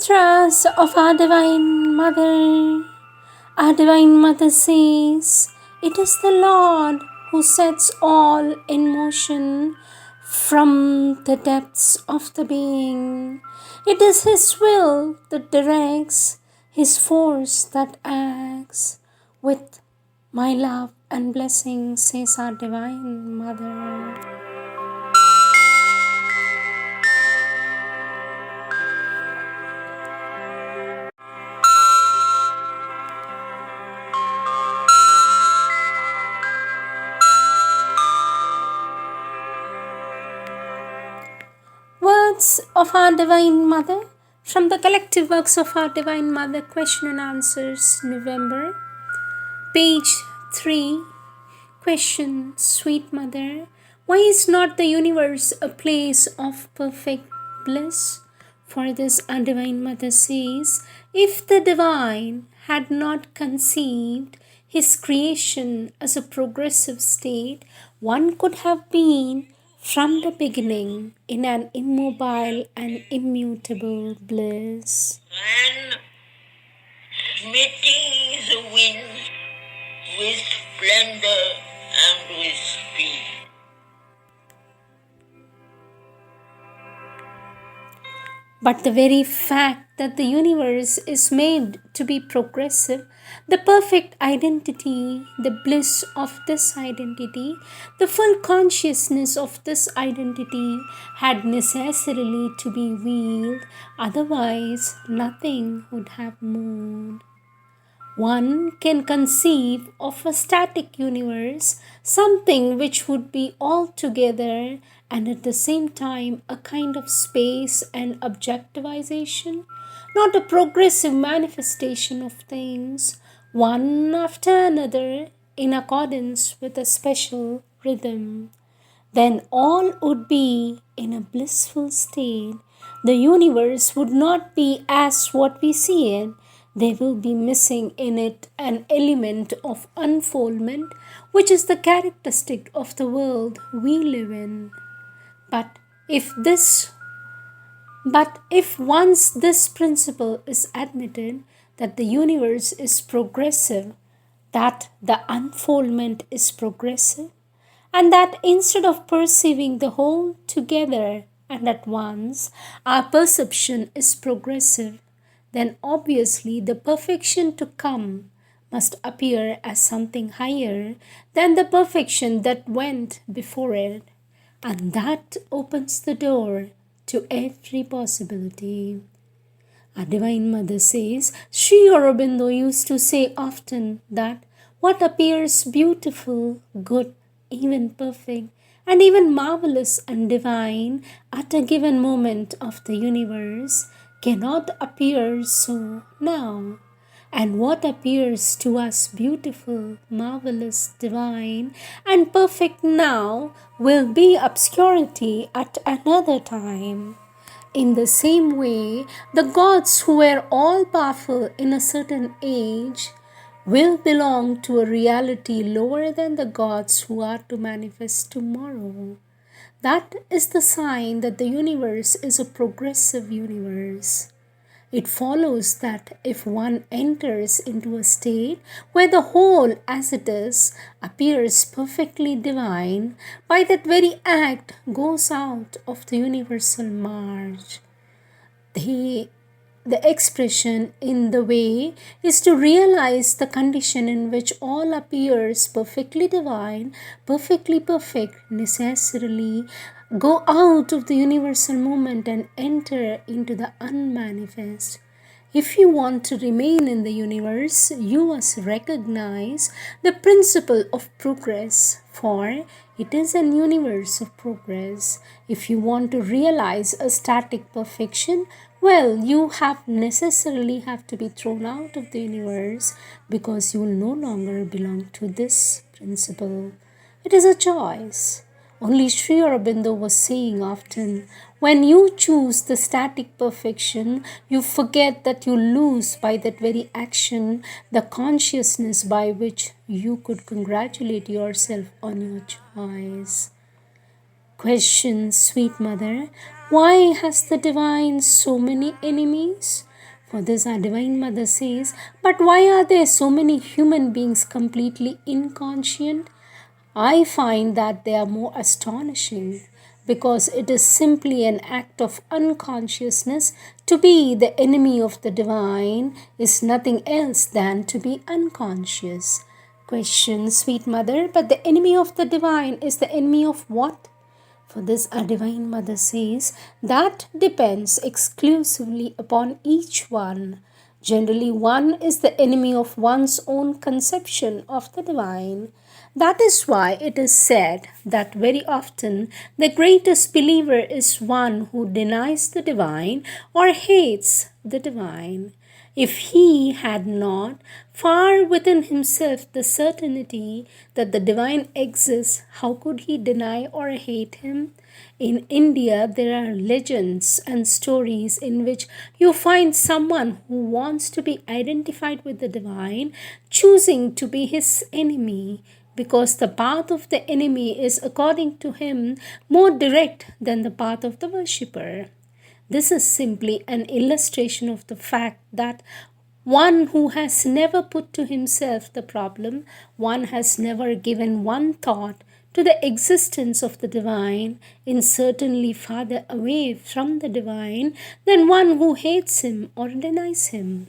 Mantras of our Divine Mother. Our Divine Mother says, "It is the Lord who sets all in motion from the depths of the being. It is His will that directs, His force that acts. With my love and blessing," says our Divine Mother. Words of our Divine Mother from the collective works of our Divine Mother, Question and Answers, November. Page 3. Question: Sweet Mother, why is not the universe a place of perfect bliss? For this our Divine Mother says, if the Divine had not conceived His creation as a progressive state, one could have been from the beginning in an immobile and immutable bliss. And smiting the winds with splendor and with speed. But the very fact that the universe is made to be progressive, the perfect identity, the bliss of this identity, the full consciousness of this identity had necessarily to be veiled, otherwise nothing would have moved. One can conceive of a static universe, something which would be altogether and at the same time a kind of space and objectivization, not a progressive manifestation of things, one after another in accordance with a special rhythm. Then all would be in a blissful state. The universe would not be as what we see it. There will be missing in it an element of unfoldment, which is the characteristic of the world we live in. But if once this principle is admitted, that the universe is progressive, that the unfoldment is progressive, and that instead of perceiving the whole together and at once, our perception is progressive, then obviously the perfection to come must appear as something higher than the perfection that went before it, and that opens the door to every possibility. Our Divine Mother says, Sri Aurobindo used to say often that what appears beautiful, good, even perfect, and even marvelous and divine at a given moment of the universe cannot appear so now. And what appears to us beautiful, marvelous, divine, and perfect now will be obscurity at another time. In the same way, the gods who were all powerful in a certain age will belong to a reality lower than the gods who are to manifest tomorrow. That is the sign that the universe is a progressive universe. It follows that if one enters into a state where the whole as it is appears perfectly divine, by that very act goes out of the universal march. The expression in the way is to realize the condition in which all appears perfectly divine, perfectly perfect, necessarily go out of the universal movement and enter into the unmanifest. If you want to remain in the universe, you must recognize the principle of progress, for it is an universe of progress. If you want to realize a static perfection, well, you necessarily have to be thrown out of the universe, because you will no longer belong to this principle. It is a choice. Only Sri Aurobindo was saying often, when you choose the static perfection, you forget that you lose by that very action the consciousness by which you could congratulate yourself on your choice. Question, Sweet Mother, why has the divine so many enemies? For this, our Divine Mother says, but why are there so many human beings completely inconscient? I find that they are more astonishing because it is simply an act of unconsciousness. To be the enemy of the divine is nothing else than to be unconscious. Question, sweet mother, but the enemy of the divine is the enemy of what? For this, our Divine Mother says that depends exclusively upon each one. Generally, one is the enemy of one's own conception of the divine. That is why it is said that very often the greatest believer is one who denies the divine or hates the divine. If he had not far within himself the certainty that the divine exists, how could he deny or hate him? In India, there are legends and stories in which you find someone who wants to be identified with the divine choosing to be his enemy because the path of the enemy is, according to him, more direct than the path of the worshipper. This is simply an illustration of the fact that one who has never put to himself the problem, one has never given one thought to the existence of the divine, is certainly farther away from the divine than one who hates him or denies him.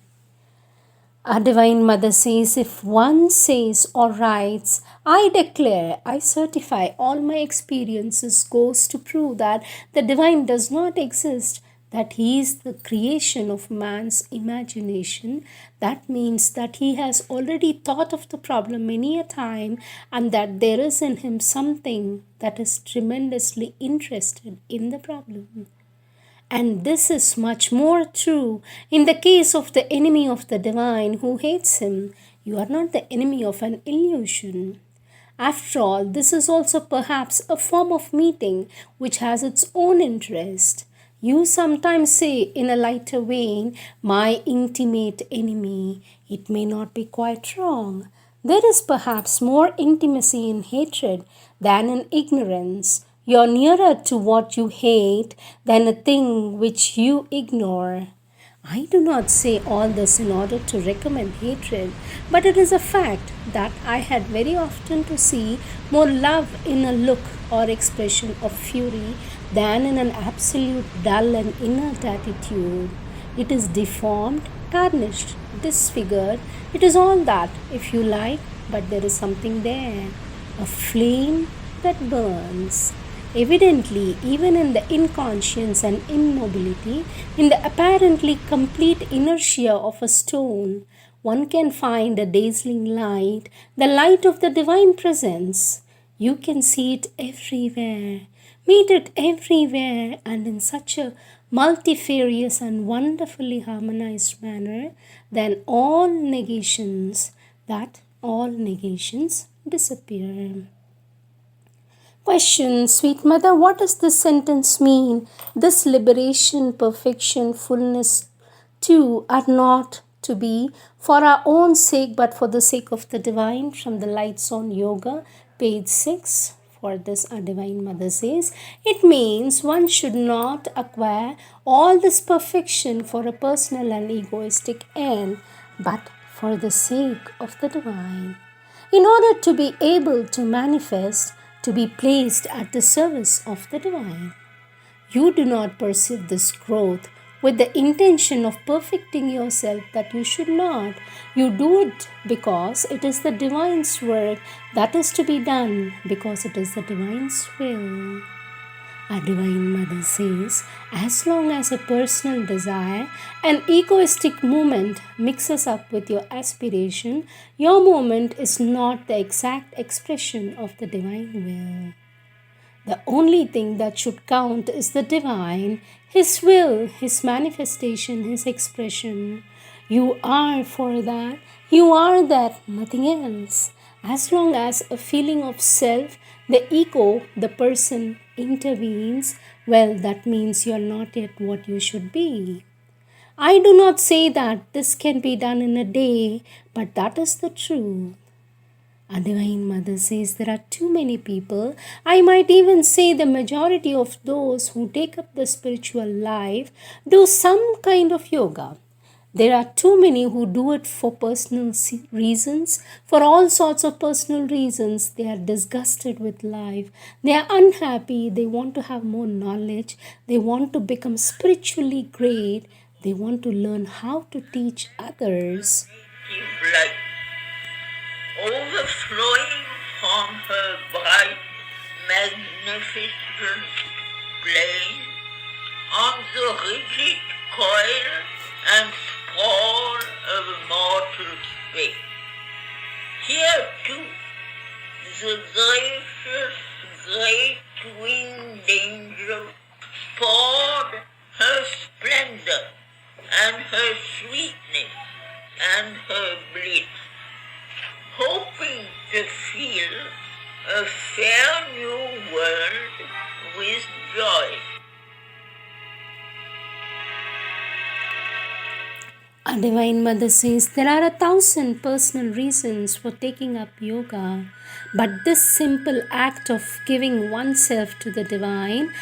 Our Divine Mother says, if one says or writes, I declare, I certify, all my experiences goes to prove that the divine does not exist, that he is the creation of man's imagination, that means that he has already thought of the problem many a time and that there is in him something that is tremendously interested in the problem. And this is much more true in the case of the enemy of the divine who hates him. You are not the enemy of an illusion. After all, this is also perhaps a form of meeting which has its own interest. You sometimes say in a lighter vein, my intimate enemy. It may not be quite wrong. There is perhaps more intimacy in hatred than in ignorance. You're nearer to what you hate than a thing which you ignore. I do not say all this in order to recommend hatred, but it is a fact that I had very often to see more love in a look or expression of fury than in an absolute dull and inert attitude. It is deformed, tarnished, disfigured. It is all that, if you like, but there is something there, a flame that burns. Evidently, even in the inconscience and immobility, in the apparently complete inertia of a stone, one can find a dazzling light, the light of the divine presence. You can see it everywhere, meet it everywhere, and in such a multifarious and wonderfully harmonized manner that all negations disappear. Question, sweet mother, what does this sentence mean? This liberation, perfection, fullness too are not to be for our own sake but for the sake of the divine. From the Lights on Yoga, page 6. For this, our Divine Mother says, it means one should not acquire all this perfection for a personal and egoistic end, but for the sake of the divine. In order to be able to manifest, to be placed at the service of the divine. You do not perceive this growth with the intention of perfecting yourself that you should not. You do it because it is the divine's work that is to be done, because it is the divine's will. Our Divine Mother says, as long as a personal desire, an egoistic movement mixes up with your aspiration, your movement is not the exact expression of the divine will. The only thing that should count is the divine, his will, his manifestation, his expression. You are for that, you are that, nothing else. As long as a feeling of self, the ego, the person intervenes, well, that means you are not yet what you should be. I do not say that this can be done in a day, but that is the truth. Our Divine Mother says there are too many people, I might even say the majority of those who take up the spiritual life, do some kind of yoga. There are too many who do it for personal reasons, for all sorts of personal reasons. They are disgusted with life. They are unhappy. They want to have more knowledge. They want to become spiritually great. They want to learn how to teach others. Blood overflowing from her bright, magnificent plain on the rigid coil and sprawl of mortal space. Here too, the gracious, great-winged angel poured her splendor and her sweetness and her bliss, hoping to fill a fair new world with joy. Our Divine Mother says there are 1,000 personal reasons for taking up yoga, but this simple act of giving oneself to the Divine,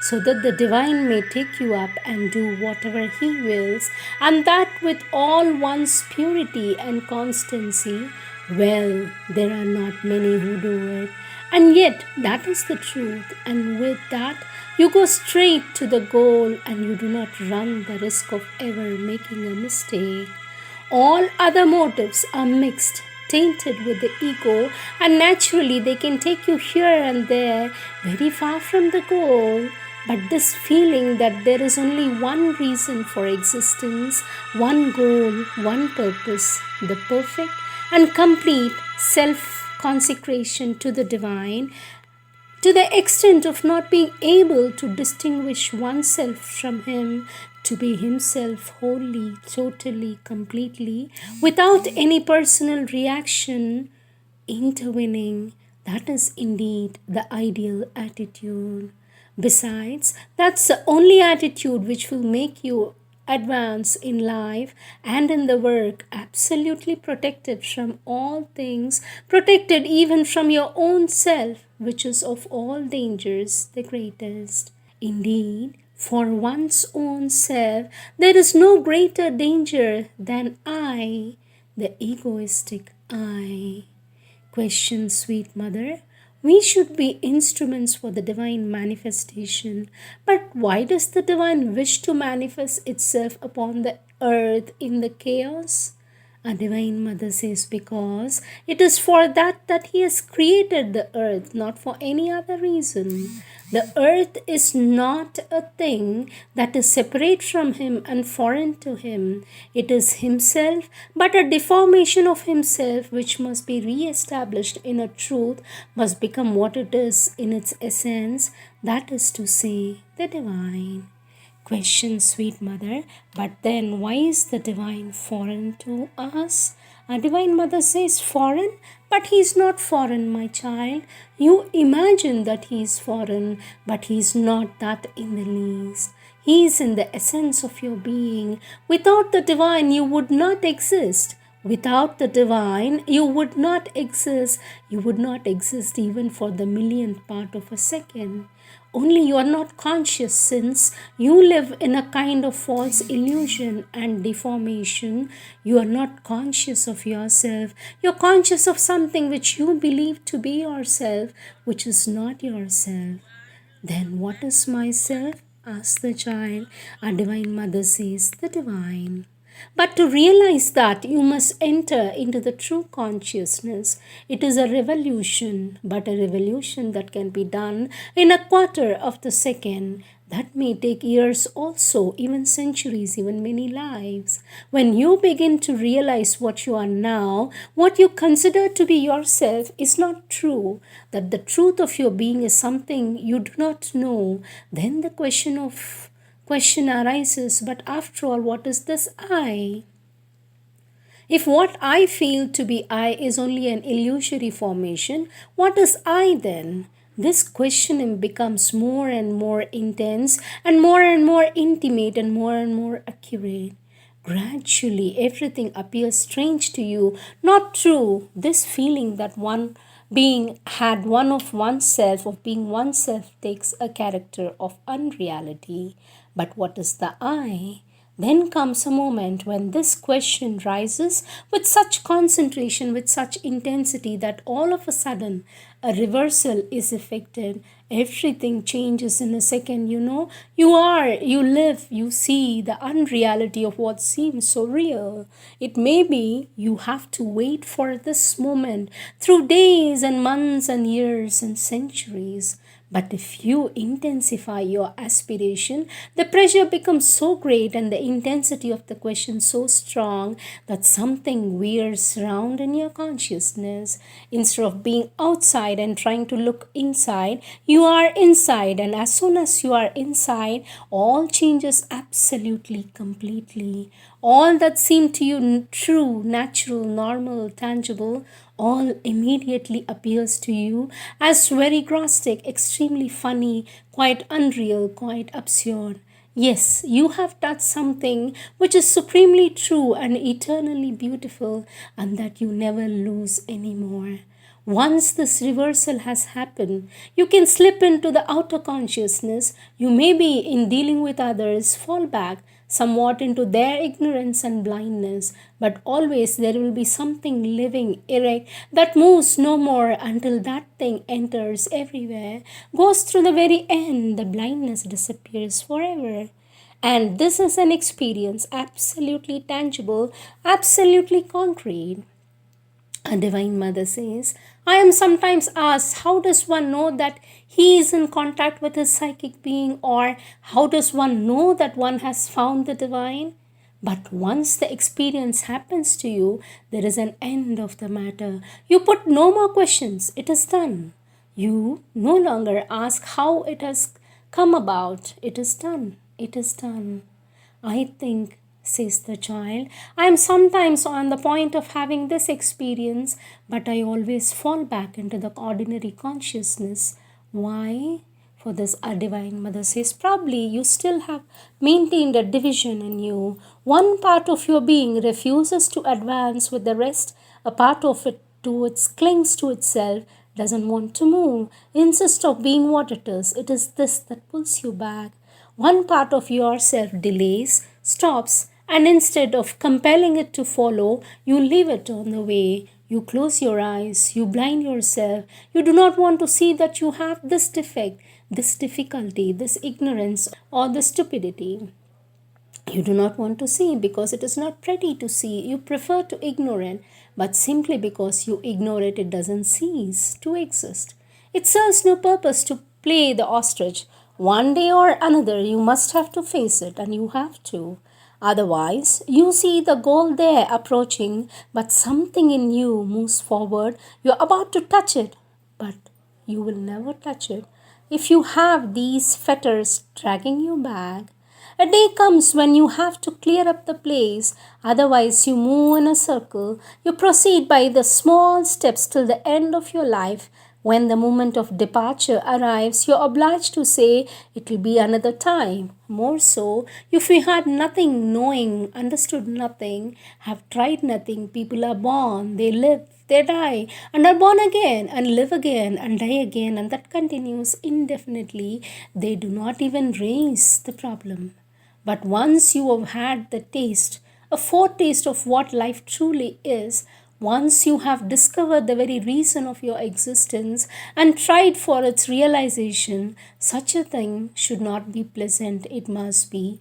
so that the Divine may take you up and do whatever He wills, and that with all one's purity and constancy, well, there are not many who do it. And yet, that is the truth, and with that, you go straight to the goal and you do not run the risk of ever making a mistake. All other motives are mixed, tainted with the ego, and naturally they can take you here and there, very far from the goal. But this feeling that there is only one reason for existence, one goal, one purpose, the perfect and complete self consecration to the Divine, to the extent of not being able to distinguish oneself from Him, to be Himself wholly, totally, completely, without any personal reaction intervening. That is indeed the ideal attitude. Besides, that's the only attitude which will make you advance in life and in the work, absolutely protected from all things, protected even from your own self, which is of all dangers the greatest. Indeed, for one's own self, there is no greater danger than I, the egoistic I. Question, sweet mother. We should be instruments for the divine manifestation. But why does the divine wish to manifest itself upon the earth in the chaos? Our Divine Mother says because it is for that He has created the earth, not for any other reason. The earth is not a thing that is separate from Him and foreign to Him. It is Himself, but a deformation of Himself which must be re-established in a truth, must become what it is in its essence, that is to say, the Divine. Question, sweet mother, but then why is the divine foreign to us? Our Divine Mother says foreign, but he is not foreign, my child. You imagine that he is foreign, but he is not that in the least. He is in the essence of your being. Without the divine, you would not exist. Without the divine, you would not exist. You would not exist even for the millionth part of a second. Only you are not conscious, since you live in a kind of false illusion and deformation. You are not conscious of yourself. You're conscious of something which you believe to be yourself, which is not yourself. Then what is myself? Asks the child. Our Divine Mother says, the divine. But to realize that, you must enter into the true consciousness. It is a revolution, but a revolution that can be done in a quarter of the second. That may take years also, even centuries, even many lives. When you begin to realize what you are now, what you consider to be yourself is not true, that the truth of your being is something you do not know, then the question arises, but after all, what is this I? If what I feel to be I is only an illusory formation, what is I then? This questioning becomes more and more intense and more intimate and more accurate. Gradually, everything appears strange to you, not true. This feeling Being had one of oneself, of being oneself, takes a character of unreality. But what is the I? Then comes a moment when this question rises with such concentration, with such intensity, that all of a sudden a reversal is effected. Everything changes in a second, you know. You live, you see the unreality of what seems so real. It may be you have to wait for this moment through days and months and years and centuries. But if you intensify your aspiration, the pressure becomes so great and the intensity of the question so strong that something wears round in your consciousness. Instead of being outside and trying to look inside, you are inside, and as soon as you are inside, all changes absolutely, completely. All that seemed to you true, natural, normal, tangible, all immediately appears to you as very grotesque, extremely funny, quite unreal, quite absurd. Yes, you have touched something which is supremely true and eternally beautiful, and that you never lose anymore. Once this reversal has happened, you can slip into the outer consciousness. You may be, in dealing with others, fall back somewhat into their ignorance and blindness, but always there will be something living, erect, that moves no more until that thing enters everywhere, goes through the very end, the blindness disappears forever. And this is an experience absolutely tangible, absolutely concrete. A Divine Mother says, I am sometimes asked, how does one know that he is in contact with his psychic being, or how does one know that one has found the divine? But once the experience happens to you, there is an end of the matter. You put no more questions, it is done. You no longer ask how it has come about, it is done, it is done. I think, says the child, I am sometimes on the point of having this experience, but I always fall back into the ordinary consciousness. Why? For this, a Divine Mother says, probably you still have maintained a division in you. One part of your being refuses to advance with the rest, a part of it clings to itself, doesn't want to move, insists of being what it is. It is this that pulls you back. One part of yourself delays, stops, and instead of compelling it to follow, you leave it on the way. You close your eyes, you blind yourself. You do not want to see that you have this defect, this difficulty, this ignorance, or this stupidity. You do not want to see because it is not pretty to see. You prefer to ignore it, but simply because you ignore it, it doesn't cease to exist. It serves no purpose to play the ostrich. One day or another, you must have to face it, and you have to. Otherwise, you see the goal there approaching, but something in you moves forward. You're about to touch it, but you will never touch it. If you have these fetters dragging you back, a day comes when you have to clear up the place, otherwise, you move in a circle. You proceed by the small steps till the end of your life. When the moment of departure arrives, you're obliged to say it will be another time. More so, if you had nothing, knowing, understood nothing, have tried nothing, people are born, they live, they die, and are born again, and live again, and die again, and that continues indefinitely. They do not even raise the problem. But once you have had the taste, a foretaste of what life truly is, once you have discovered the very reason of your existence and tried for its realization, such a thing should not be pleasant, it must be.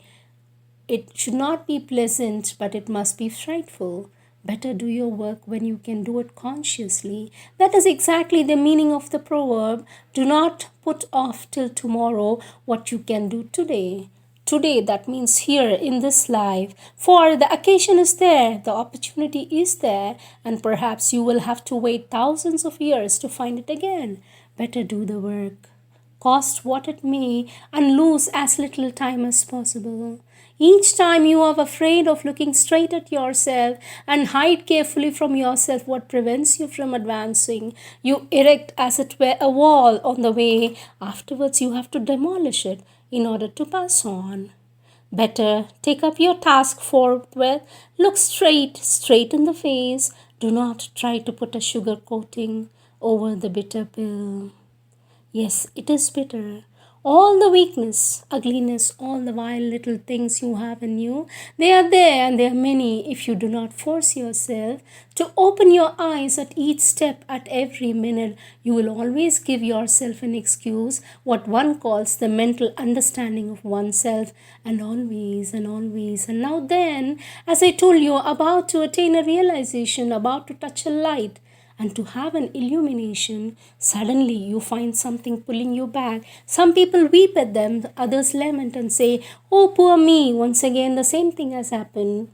It should not be pleasant, but it must be frightful. Better do your work when you can do it consciously. That is exactly the meaning of the proverb, do not put off till tomorrow what you can do today. Today, that means here in this life, for the occasion is there, the opportunity is there, and perhaps you will have to wait thousands of years to find it again. Better do the work, cost what it may, and lose as little time as possible. Each time you are afraid of looking straight at yourself and hide carefully from yourself what prevents you from advancing, you erect as it were a wall on the way. Afterwards, you have to demolish it in order to pass on. Better take up your task forthwith, look straight in the face. Do not try to put a sugar coating over the bitter pill. Yes, it is bitter. All the weakness, ugliness, all the vile little things you have in you, they are there and they are many if you do not force yourself to open your eyes at each step, at every minute. You will always give yourself an excuse, what one calls the mental understanding of oneself, and always and always. And now, then, as I told you, about to attain a realization, about to touch a light and to have an illumination, suddenly you find something pulling you back. Some people weep at them, others lament and say, "Oh, poor me, once again the same thing has happened."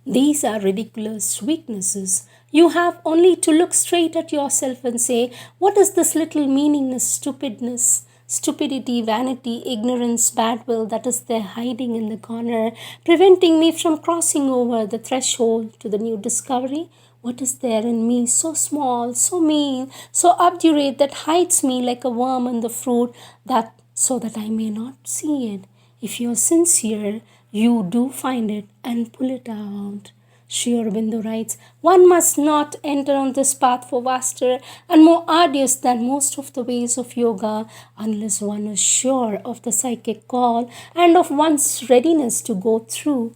These are ridiculous weaknesses. You have only to look straight at yourself and say, "What is this little meaningless stupidness? Stupidity, vanity, ignorance, bad will that is there hiding in the corner, preventing me from crossing over the threshold to the new discovery? What is there in me so small, so mean, so obdurate that hides me like a worm in the fruit, that so that I may not see it? If you're sincere, you do find it and pull it out." Sri Aurobindo writes, "One must not enter on this path for vaster and more arduous than most of the ways of yoga unless one is sure of the psychic call and of one's readiness to go through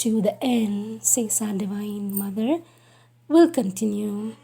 to the end," says our Divine Mother. Will continue.